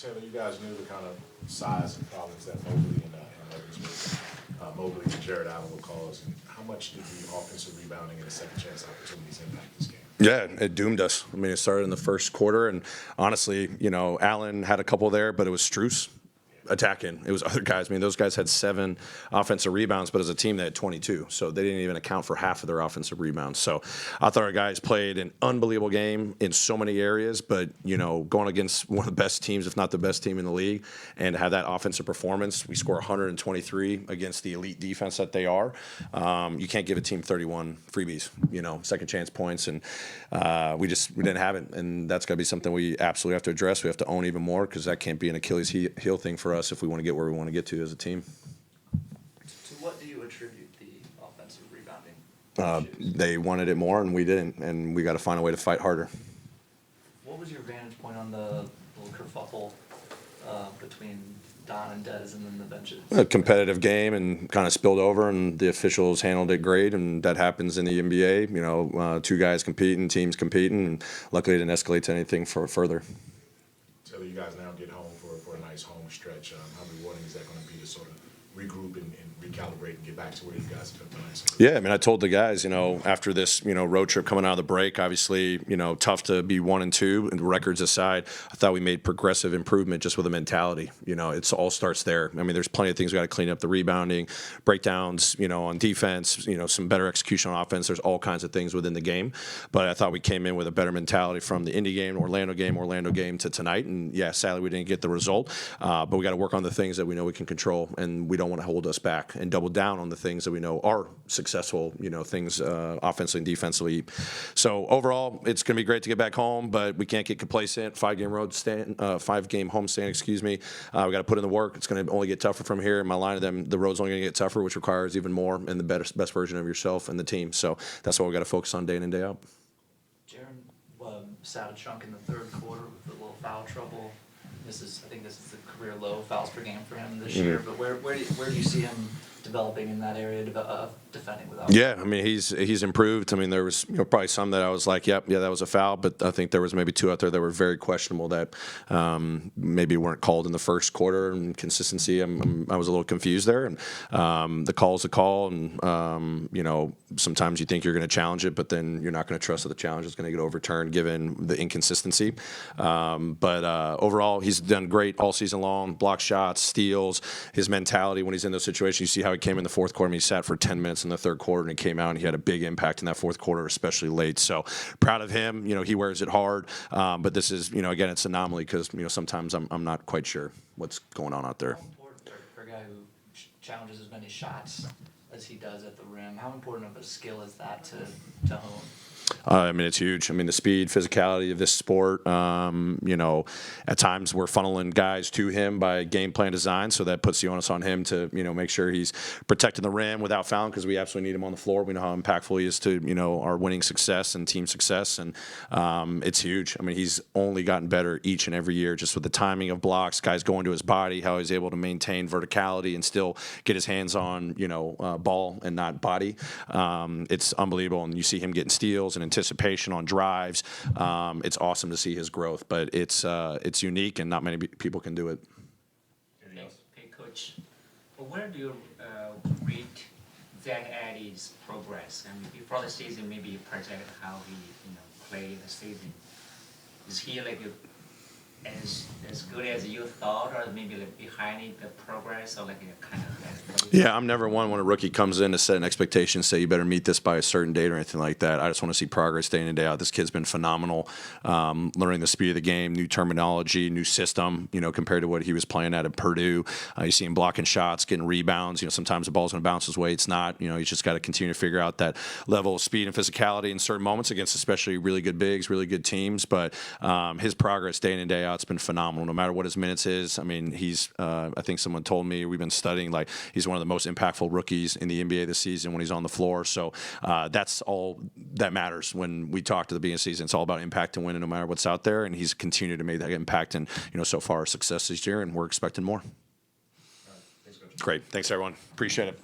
Taylor, you guys knew the kind of size and problems that Mobley and others with Mobley and Jared Allen will cause. And how much did the offensive rebounding and the second chance opportunities impact this game? Yeah, it doomed us. I mean, it started in the first quarter, and honestly, Allen had a couple there, but it was Strus attacking. It was other guys. I mean, those guys had 7 offensive rebounds, but as a team, they had 22. So they didn't even account for half of their offensive rebounds. So I thought our guys played an unbelievable game in so many areas, but, going against one of the best teams, if not the best team in the league, and to have that offensive performance, we score 123 against the elite defense that they are. You can't give a team 31 freebies, second chance points, and we didn't have it. And that's got to be something we absolutely have to address. We have to own even more because that can't be an Achilles heel thing for us if we want to get where we want to get to as a team. To what do you attribute the offensive rebounding? They wanted it more, and we didn't, and we got to find a way to fight harder. What was your vantage point on the little kerfuffle between Don and Dez and then the benches? A competitive game and kind of spilled over, and the officials handled it great, and that happens in the NBA. 2 guys competing, teams competing, and luckily it didn't escalate to anything further. Taylor, you guys now get home for a nice home stretch. How rewarding is that going to be to sort of regroup and recalibrate and get back to where you guys have been playing? Yeah, I mean, I told the guys, after this, road trip coming out of the break, obviously, tough to be 1-2, and records aside, I thought we made progressive improvement just with the mentality. It all starts there. I mean, there's plenty of things we got to clean up: the rebounding, breakdowns, on defense, some better execution on offense. There's all kinds of things within the game, but I thought we came in with a better mentality from the Indy game, Orlando game to tonight. And yeah, sadly, we didn't get the result, but we got to work on the things that we know we can control, and we don't want to hold us back, and double down on the things that we know are successful, things offensively and defensively. So overall, it's going to be great to get back home, but we can't get complacent. 5-game home stand, excuse me. We got to put in the work. It's going to only get tougher from here. In my line of them, the road's only going to get tougher, which requires even more and the best version of yourself and the team. So that's what we got to focus on day in and day out. Jaren sat a chunk in the third quarter with a little foul trouble. I think this is the career low fouls per game for him this year. But where do you see him developing in that area of defending without? Yeah, I mean, he's improved. I mean, there was probably some that I was like, yeah, that was a foul, but I think there was maybe 2 out there that were very questionable that maybe weren't called in the first quarter. And consistency, I was a little confused there. And the call's a call, and sometimes you think you're going to challenge it, but then you're not going to trust that the challenge is going to get overturned given the inconsistency. But overall, he's done great all season long. Block shots, steals, his mentality when he's in those situations. You see how he came in the fourth quarter. I mean, he sat for 10 minutes in the third quarter, and he came out and he had a big impact in that fourth quarter, especially late. So proud of him. He wears it hard. But this is, again, it's an anomaly because, sometimes I'm not quite sure what's going on out there. How important for a guy who challenges as many shots as he does at the rim, how important of a skill is that to hone? I mean, it's huge. I mean, the speed, physicality of this sport, at times we're funneling guys to him by game plan design, so that puts the onus on him to, make sure he's protecting the rim without fouling, because we absolutely need him on the floor. We know how impactful he is to, our winning success and team success, and it's huge. I mean, he's only gotten better each and every year just with the timing of blocks, guys going to his body, how he's able to maintain verticality and still get his hands on, ball and not body. It's unbelievable, and you see him getting steals and anticipation on drives. It's awesome to see his growth, but it's unique, and not many people can do it. Hey, Coach, where do you rate Zach Eddy's progress? I mean, before the season, maybe you project how he played the season. Is he as good as you thought, or maybe behind the progress, or kind of? Yeah, I'm never one when a rookie comes in to set an expectation, say you better meet this by a certain date or anything like that. I just want to see progress day in and day out. This kid's been phenomenal, learning the speed of the game, new terminology, new system, compared to what he was playing at Purdue. You see him blocking shots, getting rebounds. Sometimes the ball's going to bounce his way. It's not. He's just got to continue to figure out that level of speed and physicality in certain moments against especially really good bigs, really good teams. But his progress day in and day out, it's been phenomenal. No matter what his minutes is. I mean, he's. I think someone told me, we've been studying, he's one of the most impactful rookies in the NBA this season when he's on the floor. So that's all that matters when we talk to the beginning of the season. It's all about impact and winning, no matter what's out there. And he's continued to make that impact, and so far success this year, and we're expecting more. All right. Thanks, Coach. Great. Thanks, everyone. Appreciate it.